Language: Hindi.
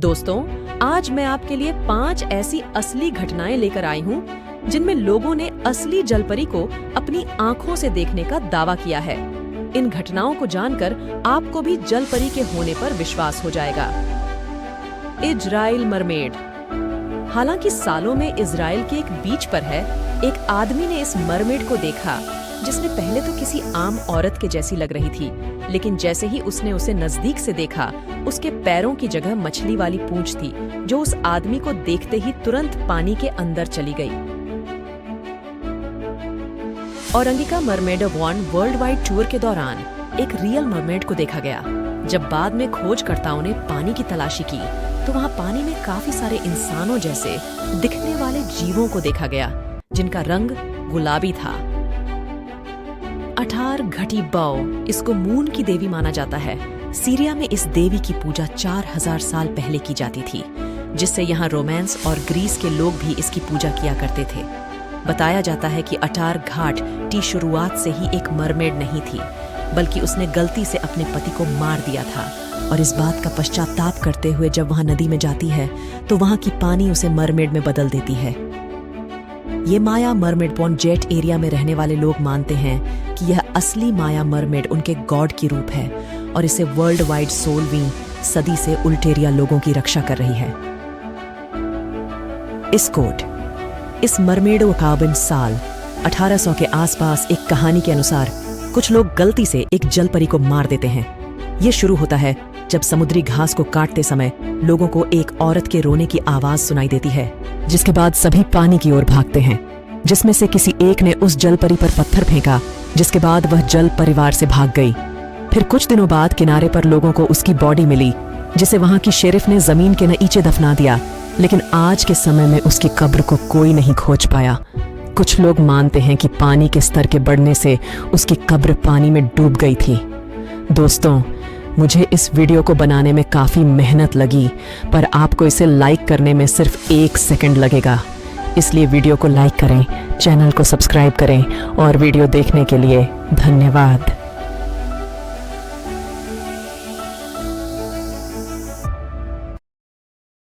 दोस्तों, आज मैं आपके लिए 5 ऐसी असली घटनाएं लेकर आई हूँ जिनमें लोगों ने असली जलपरी को अपनी आंखों से देखने का दावा किया है। इन घटनाओं को जानकर आपको भी जलपरी के होने पर विश्वास हो जाएगा। Israel mermaid. हालांकि सालों में इजराइल के एक बीच पर है, एक आदमी ने इस मरमेड को देखा जिसने पहले तो किसी आम औरत के जैसी लग रही थी, लेकिन जैसे ही उसने उसे नजदीक से देखा, उसके पैरों की जगह मछली वाली पूंछ थी जो उस आदमी को देखते ही तुरंत पानी के अंदर चली गई। औरंगिका mermaid one world wide tour के दौरान एक रियल मरमेड को देखा गया। जब बाद में खोजकर्ताओं ने पानी की तलाशी की तो वहां पानी में काफी सारे इंसानों जैसे दिखने वाले जीवों को देखा गया जिनका रंग गुलाबी था। अठार घटी बौ, इसको मून की देवी माना जाता है। सीरिया में इस देवी की पूजा 4000 साल पहले की जाती थी, जिससे यहाँ रोमांस और ग्रीस के लोग भी इसकी पूजा किया करते थे। बताया जाता है कि अटार घाट की शुरुआत से ही एक मरमेड नहीं थी, बल्कि उसने गलती से अपने पति को मार दिया था और इस बात का पश्चाताप करते हुए जब वहां नदी में जाती है तो वहां की पानी उसे मरमेड में बदल देती है। ये माया मरमेड पॉन्ड जेट एरिया में रहने वाले लोग मानते हैं कि यह असली माया मरमेड उनके गॉड की रूप है और इसे वर्ल्ड वाइड 16वीं सदी से उल्टेरिया लोगों की रक्षा कर रही है। इस मरमेड वकाबिन साल 1800 के आसपास एक कहानी के अनुसार कुछ लोग गलती से एक जलपरी को मार देते हैं। ये शुरू होता है जब समुद्री घास को काटते समय लोगों को एक औरत के रोने की आवाज सुनाई देती है, जिसके बाद सभी पानी की ओर भागते हैं, जिसमें से किसी एक ने उस जलपरी पर पत्थर फेंका, जिसके बाद वह जल परिवार से भाग गई। फिर कुछ दिनों बाद किनारे पर लोगों को उसकी बॉडी मिली, जिसे वहां की शेरिफ ने जमीन के नीचे दफना दिया, लेकिन आज के समय में उसकी कब्र को कोई नहीं खोज पाया। कुछ लोग मानते हैं कि पानी के स्तर के बढ़ने से उसकी कब्र पानी में डूब गई थी। दोस्तों, मुझे इस वीडियो को बनाने में काफ़ी मेहनत लगी, पर आपको इसे लाइक करने में सिर्फ 1 सेकंड लगेगा। इसलिए वीडियो को लाइक करें, चैनल को सब्सक्राइब करें और वीडियो देखने के लिए धन्यवाद।